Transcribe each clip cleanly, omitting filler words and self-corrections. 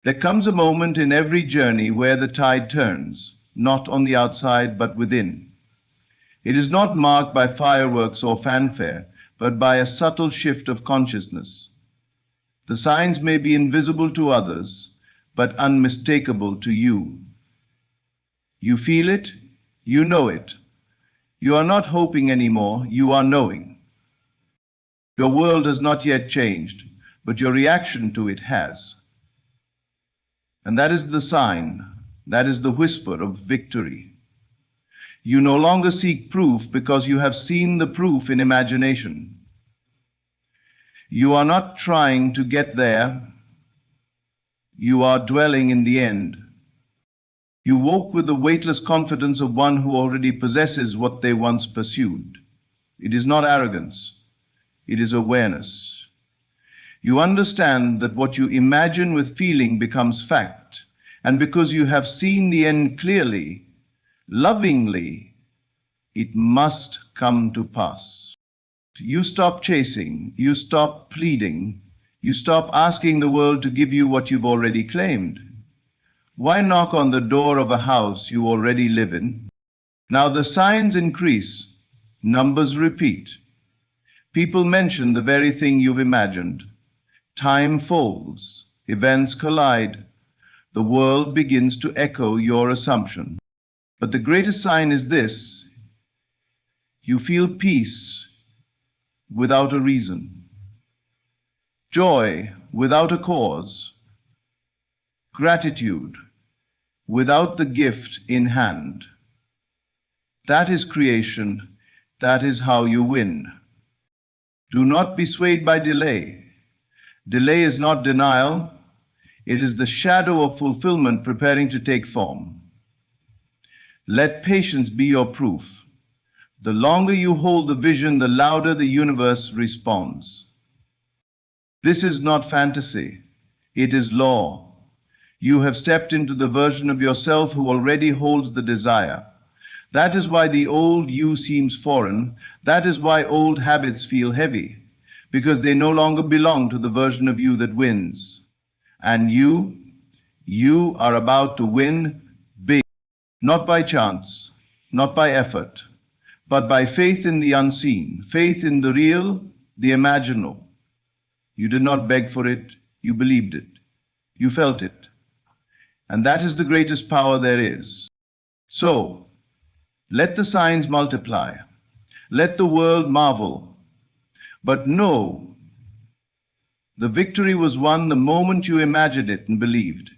There comes a moment in every journey where the tide turns, not on the outside but within. It is not marked by fireworks or fanfare, but by a subtle shift of consciousness. The signs may be invisible to others, but unmistakable to you. You feel it, you know it. You are not hoping anymore, you are knowing. Your world has not yet changed, but your reaction to it has. And that is the sign, that is the whisper of victory. You no longer seek proof because you have seen the proof in imagination. You are not trying to get there, you are dwelling in the end. You walk with the weightless confidence of one who already possesses what they once pursued. It is not arrogance, it is awareness. You understand that what you imagine with feeling becomes fact, and because you have seen the end clearly, lovingly, it must come to pass. You stop chasing, you stop pleading, you stop asking the world to give you what you've already claimed. Why knock on the door of a house you already live in? Now the signs increase, numbers repeat. People mention the very thing you've imagined. Time folds, events collide. The world begins to echo your assumption. But the greatest sign is this: you feel peace without a reason, joy without a cause, gratitude without the gift in hand. That is creation. That is how you win. Do not be swayed by delay. Delay is not denial. It is the shadow of fulfillment preparing to take form. Let patience be your proof. The longer you hold the vision, the louder the universe responds. This is not fantasy. It is law. You have stepped into the version of yourself who already holds the desire. That is why the old you seems foreign. That is why old habits feel heavy, because they no longer belong to the version of you that wins. And you are about to win big, not by chance, not by effort, but by faith in the unseen, faith in the real, the imaginal. You did not beg for it, you believed it, you felt it. And that is the greatest power there is. So, let the signs multiply. Let the world marvel. But know, the victory was won the moment you imagined it and believed.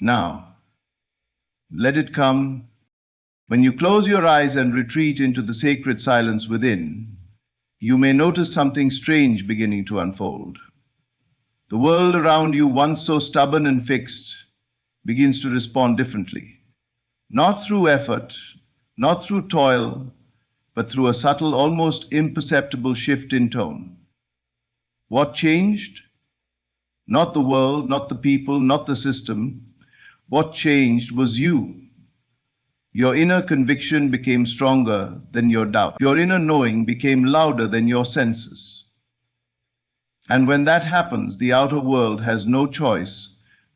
Now, let it come. When you close your eyes and retreat into the sacred silence within, you may notice something strange beginning to unfold. The world around you, once so stubborn and fixed, begins to respond differently. Not through effort, not through toil, but through a subtle, almost imperceptible shift in tone. What changed? Not the world, not the people, not the system. What changed was you. Your inner conviction became stronger than your doubt. Your inner knowing became louder than your senses. And when that happens, the outer world has no choice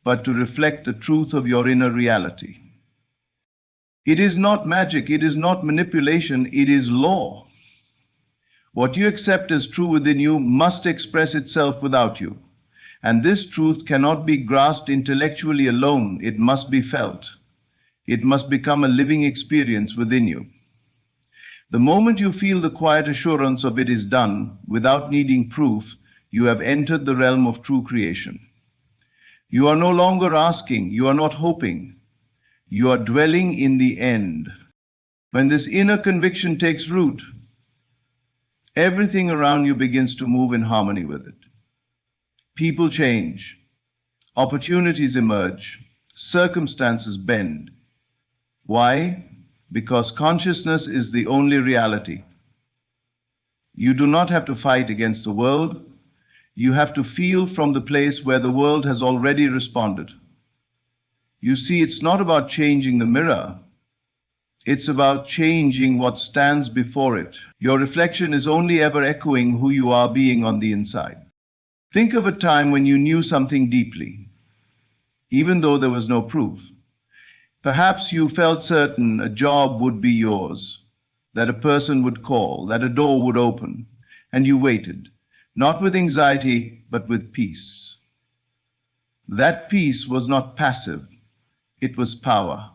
but to reflect the truth of your inner reality. It is not magic, it is not manipulation, it is law. What you accept as true within you must express itself without you. And this truth cannot be grasped intellectually alone, it must be felt. It must become a living experience within you. The moment you feel the quiet assurance of it is done, without needing proof, you have entered the realm of true creation. You are no longer asking, you are not hoping. You are dwelling in the end. When this inner conviction takes root, everything around you begins to move in harmony with it. People change, opportunities emerge, circumstances bend. Why? Because consciousness is the only reality. You do not have to fight against the world. You have to feel from the place where the world has already responded. You see, it's not about changing the mirror. It's about changing what stands before it. Your reflection is only ever echoing who you are being on the inside. Think of a time when you knew something deeply. even though there was no proof. Perhaps you felt certain a job would be yours, that a person would call, that a door would open, and you waited, not with anxiety, but with peace. That peace was not passive, it was power.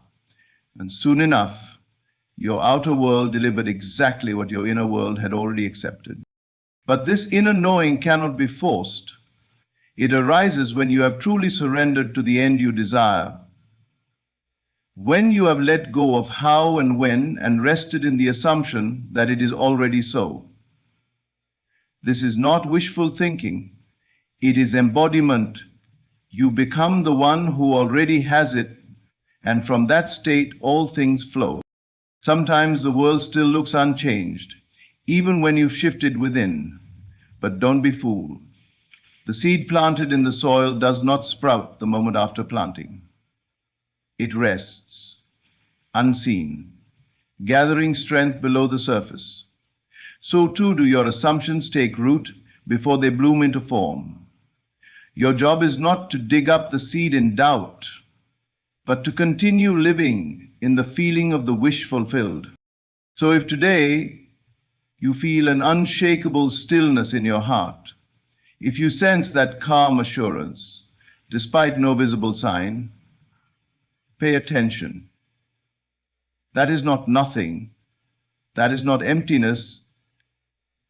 And soon enough, your outer world delivered exactly what your inner world had already accepted. But this inner knowing cannot be forced. It arises when you have truly surrendered to the end you desire. When you have let go of how and when and rested in the assumption that it is already so. This is not wishful thinking. It is embodiment. You become the one who already has it, and from that state all things flow. Sometimes the world still looks unchanged, even when you've shifted within. But don't be fooled. The seed planted in the soil does not sprout the moment after planting. It rests, unseen, gathering strength below the surface. So too do your assumptions take root before they bloom into form. Your job is not to dig up the seed in doubt, but to continue living in the feeling of the wish fulfilled. So if today you feel an unshakable stillness in your heart, if you sense that calm assurance, despite no visible sign, pay attention. That is not nothing. That is not emptiness.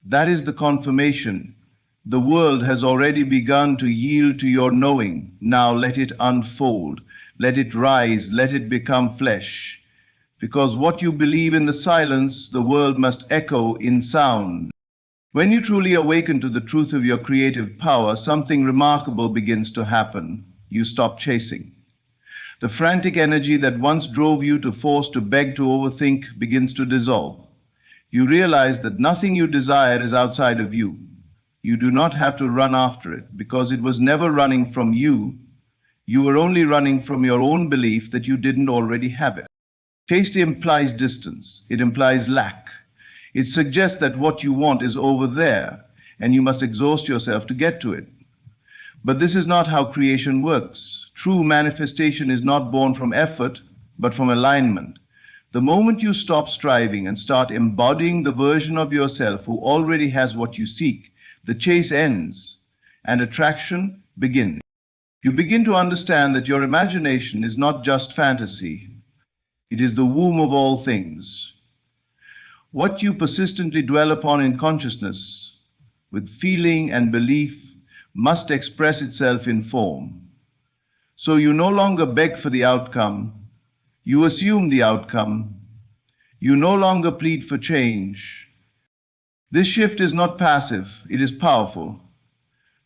That is the confirmation. The world has already begun to yield to your knowing. Now let it unfold. Let it rise. Let it become flesh. Because what you believe in the silence, the world must echo in sound. When you truly awaken to the truth of your creative power, something remarkable begins to happen. You stop chasing. The frantic energy that once drove you to force, to beg, to overthink begins to dissolve. You realize that nothing you desire is outside of you. You do not have to run after it, because it was never running from you. You were only running from your own belief that you didn't already have it. Taste implies distance. It implies lack. It suggests that what you want is over there, and you must exhaust yourself to get to it. But this is not how creation works. True manifestation is not born from effort, but from alignment. The moment you stop striving and start embodying the version of yourself who already has what you seek, the chase ends and attraction begins. You begin to understand that your imagination is not just fantasy. It is the womb of all things. What you persistently dwell upon in consciousness, with feeling and belief, must express itself in form. So you no longer beg for the outcome, you assume the outcome. You no longer plead for change. This shift is not passive, it is powerful.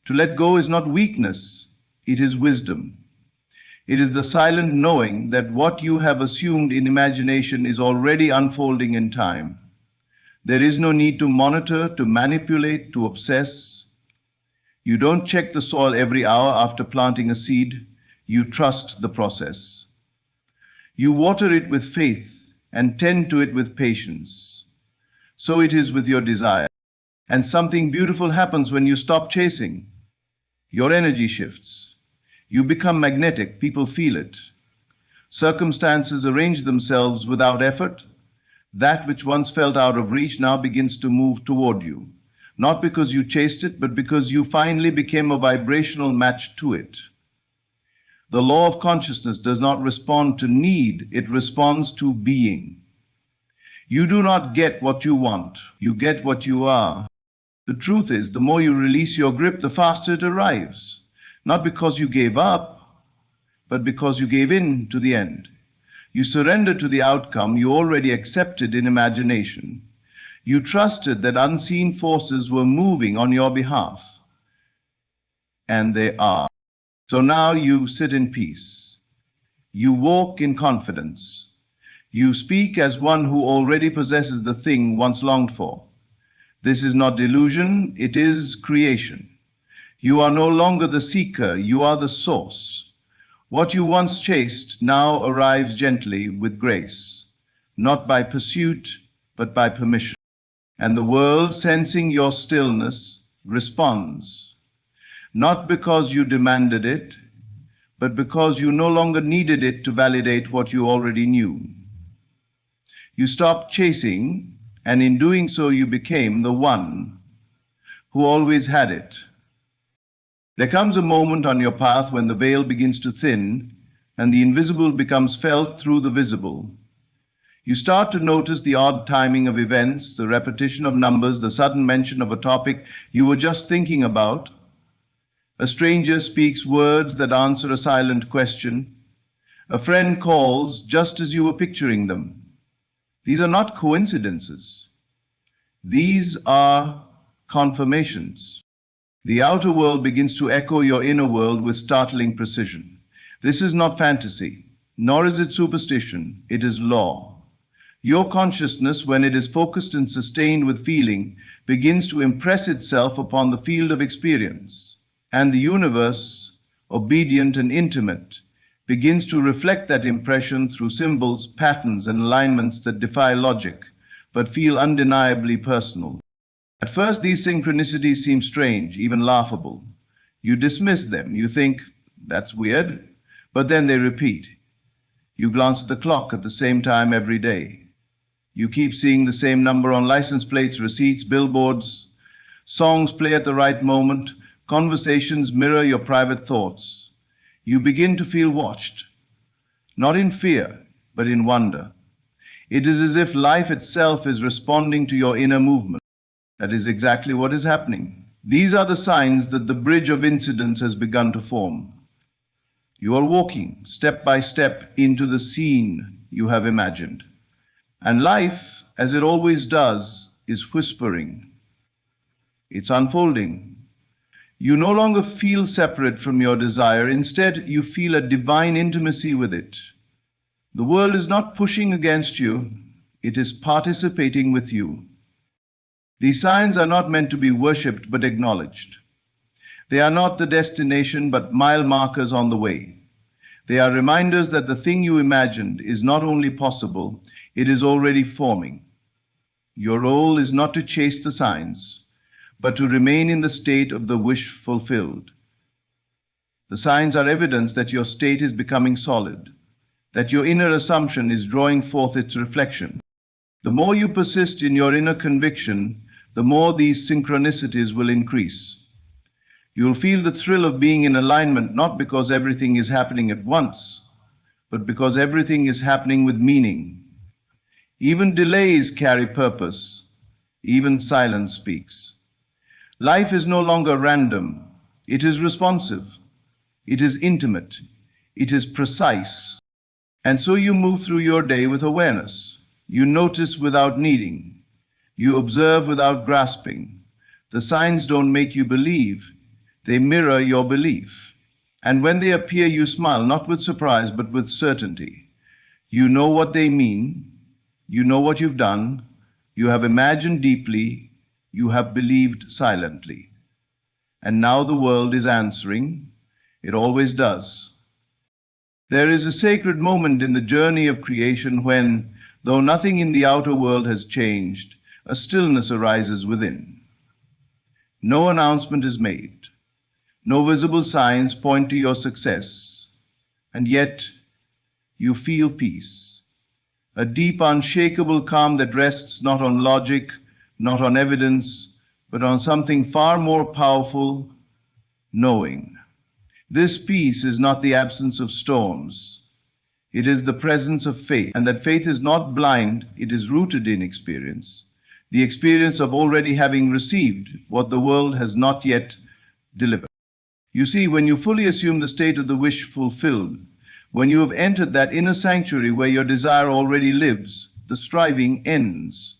To let go is not weakness, it is wisdom. It is the silent knowing that what you have assumed in imagination is already unfolding in time. There is no need to monitor, to manipulate, to obsess. You don't check the soil every hour after planting a seed. You trust the process. You water it with faith and tend to it with patience. So it is with your desire. And something beautiful happens when you stop chasing. Your energy shifts. You become magnetic. People feel it. Circumstances arrange themselves without effort. That which once felt out of reach now begins to move toward you. Not because you chased it, but because you finally became a vibrational match to it. The law of consciousness does not respond to need, it responds to being. You do not get what you want, you get what you are. The truth is, the more you release your grip, the faster it arrives. Not because you gave up, but because you gave in to the end. You surrendered to the outcome you already accepted in imagination. You trusted that unseen forces were moving on your behalf. And they are. So now you sit in peace. You walk in confidence. You speak as one who already possesses the thing once longed for. This is not delusion, it is creation. You are no longer the seeker, you are the source. What you once chased now arrives gently with grace, not by pursuit, but by permission. And the world, sensing your stillness, responds, not because you demanded it, but because you no longer needed it to validate what you already knew. You stopped chasing, and in doing so you became the one who always had it. There comes a moment on your path when the veil begins to thin and the invisible becomes felt through the visible. You start to notice the odd timing of events, the repetition of numbers, the sudden mention of a topic you were just thinking about. A stranger speaks words that answer a silent question. A friend calls just as you were picturing them. These are not coincidences. These are confirmations. The outer world begins to echo your inner world with startling precision. This is not fantasy, nor is it superstition, it is law. Your consciousness, when it is focused and sustained with feeling, begins to impress itself upon the field of experience. And the universe, obedient and intimate, begins to reflect that impression through symbols, patterns, and alignments that defy logic, but feel undeniably personal. At first, these synchronicities seem strange, even laughable. You dismiss them. You think, that's weird, but then they repeat. You glance at the clock at the same time every day. You keep seeing the same number on license plates, receipts, billboards. Songs play at the right moment. Conversations mirror your private thoughts. You begin to feel watched, not in fear, but in wonder. It is as if life itself is responding to your inner movement. That is exactly what is happening. These are the signs that the bridge of incidents has begun to form. You are walking step by step into the scene you have imagined. And life, as it always does, is whispering. It's unfolding. You no longer feel separate from your desire. Instead, you feel a divine intimacy with it. The world is not pushing against you. It is participating with you. These signs are not meant to be worshipped but acknowledged. They are not the destination but mile markers on the way. They are reminders that the thing you imagined is not only possible, it is already forming. Your role is not to chase the signs, but to remain in the state of the wish fulfilled. The signs are evidence that your state is becoming solid, that your inner assumption is drawing forth its reflection. The more you persist in your inner conviction, the more these synchronicities will increase. You'll feel the thrill of being in alignment, not because everything is happening at once, but because everything is happening with meaning. Even delays carry purpose. Even silence speaks. Life is no longer random. It is responsive. It is intimate. It is precise. And so you move through your day with awareness. You notice without needing. You observe without grasping. The signs don't make you believe. They mirror your belief. And when they appear, you smile, not with surprise, but with certainty. You know what they mean. You know what you've done. You have imagined deeply. You have believed silently. And now the world is answering. It always does. There is a sacred moment in the journey of creation when, though nothing in the outer world has changed, a stillness arises within. No announcement is made. No visible signs point to your success. And yet, you feel peace. A deep, unshakable calm that rests not on logic, not on evidence, but on something far more powerful, knowing. This peace is not the absence of storms. It is the presence of faith, and that faith is not blind, it is rooted in experience. The experience of already having received what the world has not yet delivered. You see, when you fully assume the state of the wish fulfilled, when you have entered that inner sanctuary where your desire already lives, the striving ends.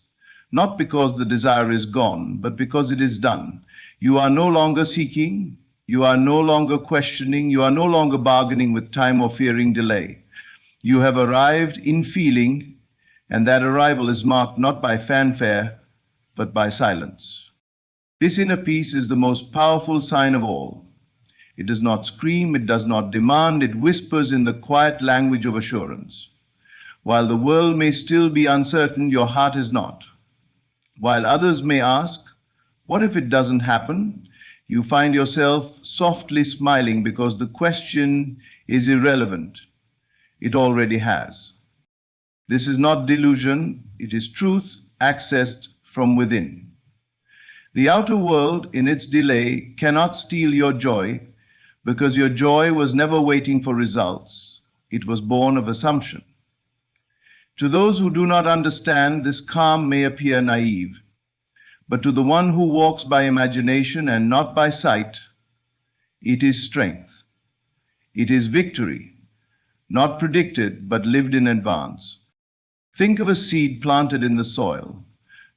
Not because the desire is gone, but because it is done. You are no longer seeking, you are no longer questioning, you are no longer bargaining with time or fearing delay. You have arrived in feeling, and that arrival is marked not by fanfare, but by silence. This inner peace is the most powerful sign of all. It does not scream, it does not demand, it whispers in the quiet language of assurance. While the world may still be uncertain, your heart is not. While others may ask, what if it doesn't happen? You find yourself softly smiling because the question is irrelevant. It already has. This is not delusion, it is truth accessed from within. The outer world, in its delay, cannot steal your joy because your joy was never waiting for results. It was born of assumption. To those who do not understand, this calm may appear naive, but to the one who walks by imagination and not by sight, it is strength. It is victory, not predicted but lived in advance. Think of a seed planted in the soil.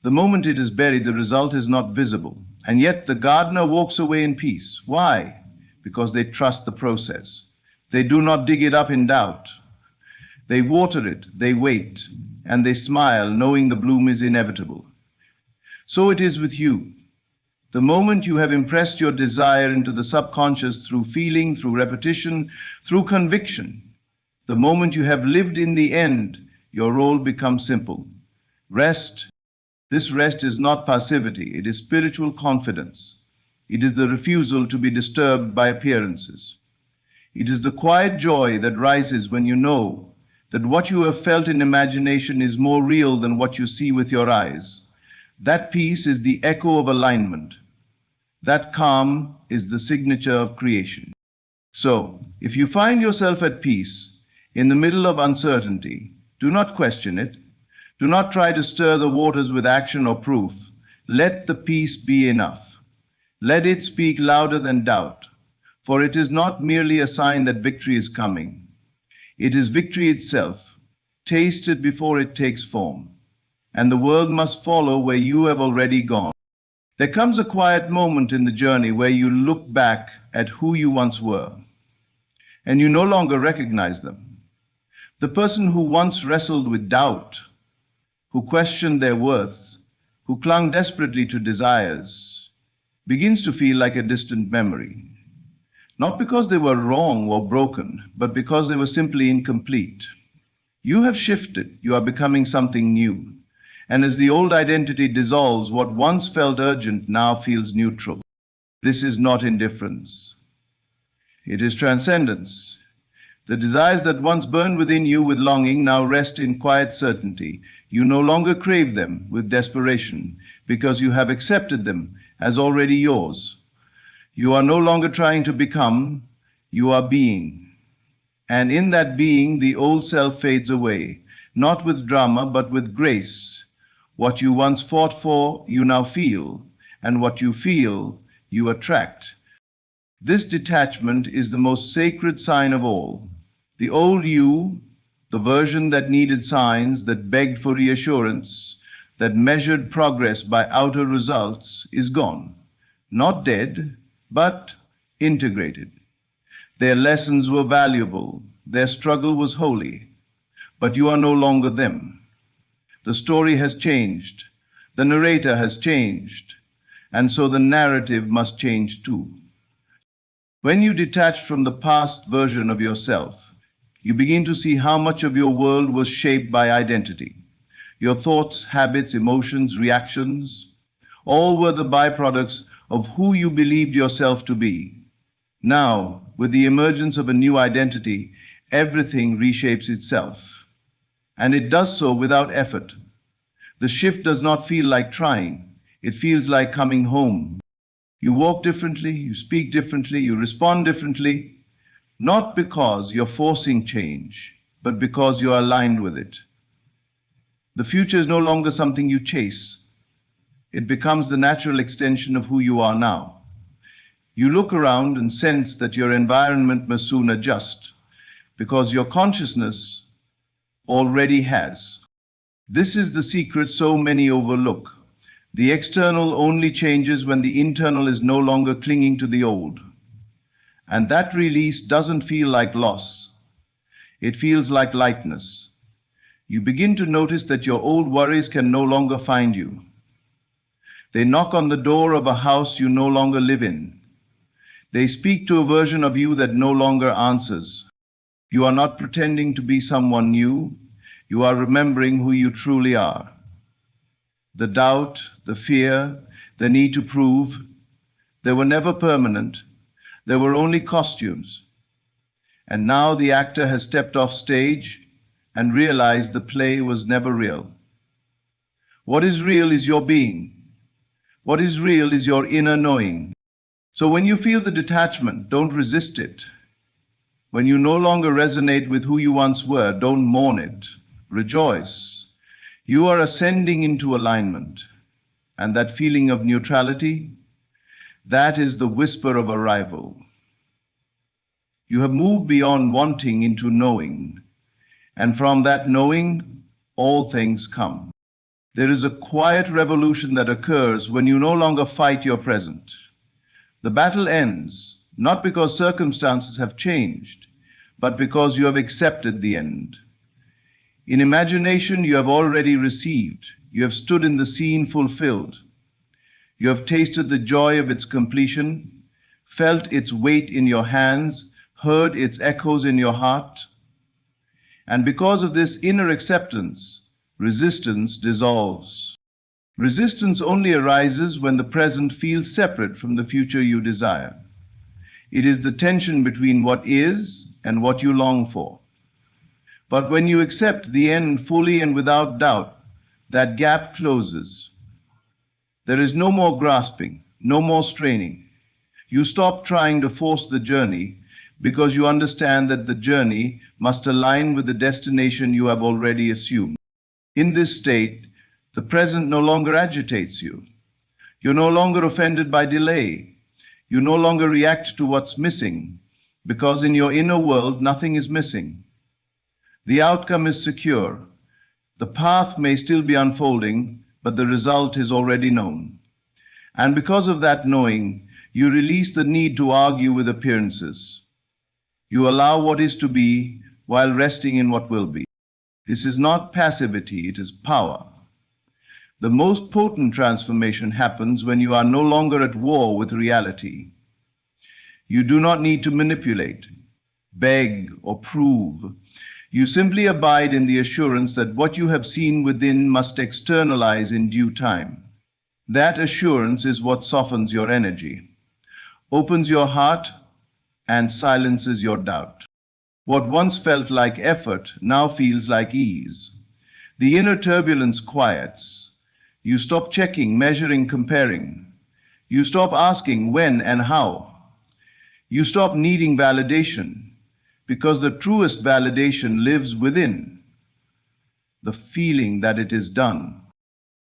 The moment it is buried, the result is not visible, and yet the gardener walks away in peace. Why? Because they trust the process. They do not dig it up in doubt. They water it, they wait, and they smile, knowing the bloom is inevitable. So it is with you. The moment you have impressed your desire into the subconscious through feeling, through repetition, through conviction, the moment you have lived in the end, your role becomes simple. Rest. This rest is not passivity, it is spiritual confidence. It is the refusal to be disturbed by appearances. It is the quiet joy that rises when you know that what you have felt in imagination is more real than what you see with your eyes. That peace is the echo of alignment. That calm is the signature of creation. So, if you find yourself at peace in the middle of uncertainty, do not question it. Do not try to stir the waters with action or proof. Let the peace be enough. Let it speak louder than doubt, for it is not merely a sign that victory is coming. It is victory itself. Taste it before it takes form, and the world must follow where you have already gone. There comes a quiet moment in the journey where you look back at who you once were, and you no longer recognize them. The person who once wrestled with doubt, who questioned their worth, who clung desperately to desires, begins to feel like a distant memory. Not because they were wrong or broken, but because they were simply incomplete. You have shifted, you are becoming something new. And as the old identity dissolves, what once felt urgent now feels neutral. This is not indifference. It is transcendence. The desires that once burned within you with longing now rest in quiet certainty. You no longer crave them with desperation because you have accepted them as already yours. You are no longer trying to become, you are being. And in that being, the old self fades away, not with drama, but with grace. What you once fought for, you now feel, and what you feel, you attract. This detachment is the most sacred sign of all. The old you, the version that needed signs, that begged for reassurance, that measured progress by outer results, is gone. Not dead, but integrated. Their lessons were valuable, their struggle was holy, but you are no longer them. The story has changed, the narrator has changed, and so the narrative must change too. When you detach from the past version of yourself, you begin to see how much of your world was shaped by identity. Your thoughts, habits, emotions, reactions, all were the byproducts of who you believed yourself to be. Now, with the emergence of a new identity, everything reshapes itself. And it does so without effort. The shift does not feel like trying. It feels like coming home. You walk differently, you speak differently, you respond differently, not because you're forcing change, but because you are aligned with it. The future is no longer something you chase. It becomes the natural extension of who you are now. You look around and sense that your environment must soon adjust, because your consciousness already has. This is the secret so many overlook. The external only changes when the internal is no longer clinging to the old. And that release doesn't feel like loss. It feels like lightness. You begin to notice that your old worries can no longer find you. They knock on the door of a house you no longer live in. They speak to a version of you that no longer answers. You are not pretending to be someone new. You are remembering who you truly are. The doubt, the fear, the need to prove, they were never permanent. They were only costumes. And now the actor has stepped off stage and realized the play was never real. What is real is your being. What is real is your inner knowing. So when you feel the detachment, don't resist it. When you no longer resonate with who you once were, don't mourn it. Rejoice. You are ascending into alignment. And that feeling of neutrality, that is the whisper of arrival. You have moved beyond wanting into knowing. And from that knowing, all things come. There is a quiet revolution that occurs when you no longer fight your present. The battle ends, not because circumstances have changed, but because you have accepted the end. In imagination, you have already received. You have stood in the scene fulfilled. You have tasted the joy of its completion, felt its weight in your hands, heard its echoes in your heart. And because of this inner acceptance, resistance dissolves. Resistance only arises when the present feels separate from the future you desire. It is the tension between what is and what you long for. But when you accept the end fully and without doubt, that gap closes. There is no more grasping, no more straining. You stop trying to force the journey because you understand that the journey must align with the destination you have already assumed. In this state, the present no longer agitates you. You're no longer offended by delay. You no longer react to what's missing, because in your inner world, nothing is missing. The outcome is secure. The path may still be unfolding, but the result is already known. And because of that knowing, you release the need to argue with appearances. You allow what is to be while resting in what will be. This is not passivity, it is power. The most potent transformation happens when you are no longer at war with reality. You do not need to manipulate, beg, or prove. You simply abide in the assurance that what you have seen within must externalize in due time. That assurance is what softens your energy, opens your heart, and silences your doubt. What once felt like effort now feels like ease. The inner turbulence quiets. You stop checking, measuring, comparing. You stop asking when and how. You stop needing validation, because the truest validation lives within, the feeling that it is done.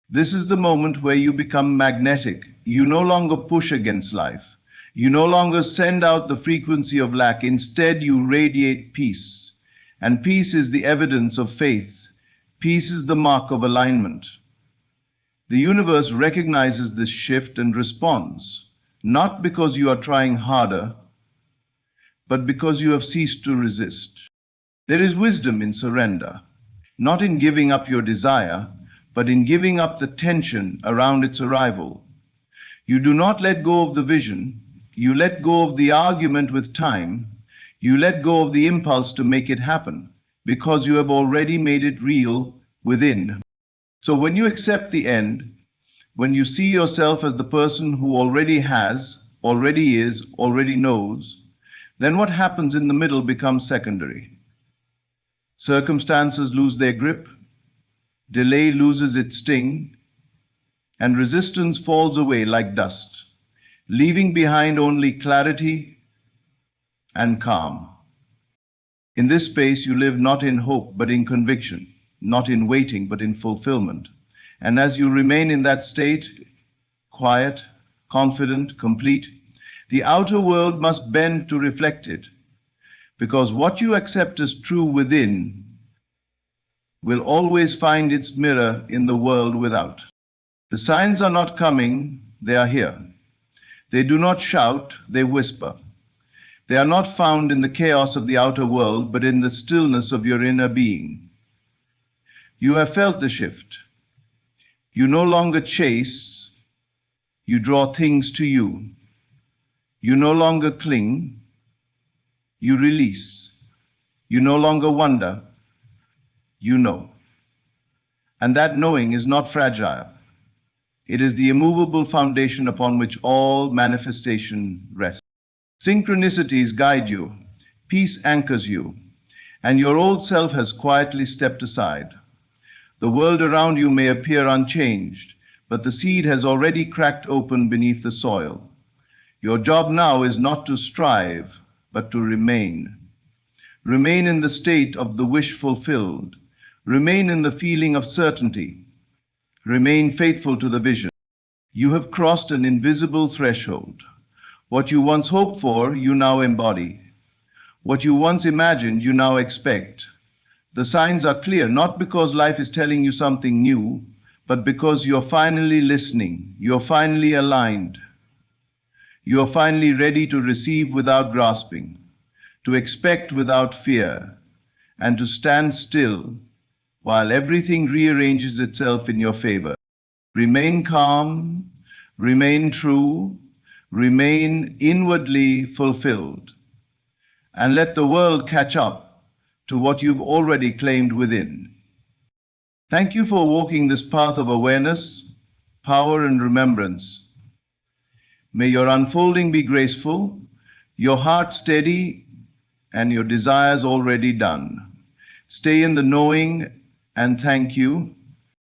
This is the moment where you become magnetic. You no longer push against life. You no longer send out the frequency of lack. Instead, you radiate peace. And peace is the evidence of faith. Peace is the mark of alignment. The universe recognizes this shift and responds, not because you are trying harder, but because you have ceased to resist. There is wisdom in surrender, not in giving up your desire, but in giving up the tension around its arrival. You do not let go of the vision. You let go of the argument with time. You let go of the impulse to make it happen, because you have already made it real within. So when you accept the end, when you see yourself as the person who already has, already is, already knows, then what happens in the middle becomes secondary. Circumstances lose their grip, delay loses its sting, and resistance falls away like dust, leaving behind only clarity and calm. In this space, you live not in hope, but in conviction, not in waiting, but in fulfillment. And as you remain in that state, quiet, confident, complete, the outer world must bend to reflect it, because what you accept as true within will always find its mirror in the world without. The signs are not coming, they are here. They do not shout, they whisper. They are not found in the chaos of the outer world, but in the stillness of your inner being. You have felt the shift. You no longer chase, you draw things to you. You no longer cling, you release. You no longer wonder, you know. And that knowing is not fragile. It is the immovable foundation upon which all manifestation rests. Synchronicities guide you. Peace anchors you, and your old self has quietly stepped aside. The world around you may appear unchanged, but the seed has already cracked open beneath the soil. Your job now is not to strive, but to remain. Remain in the state of the wish fulfilled. Remain in the feeling of certainty. Remain faithful to the vision. You have crossed an invisible threshold. What you once hoped for, you now embody. What you once imagined, you now expect. The signs are clear, not because life is telling you something new, but because you're finally listening, you're finally aligned. You're finally ready to receive without grasping, to expect without fear, and to stand still while everything rearranges itself in your favor. Remain calm, remain true, remain inwardly fulfilled, and let the world catch up to what you've already claimed within. Thank you for walking this path of awareness, power, and remembrance. May your unfolding be graceful, your heart steady, and your desires already done. Stay in the knowing, and thank you.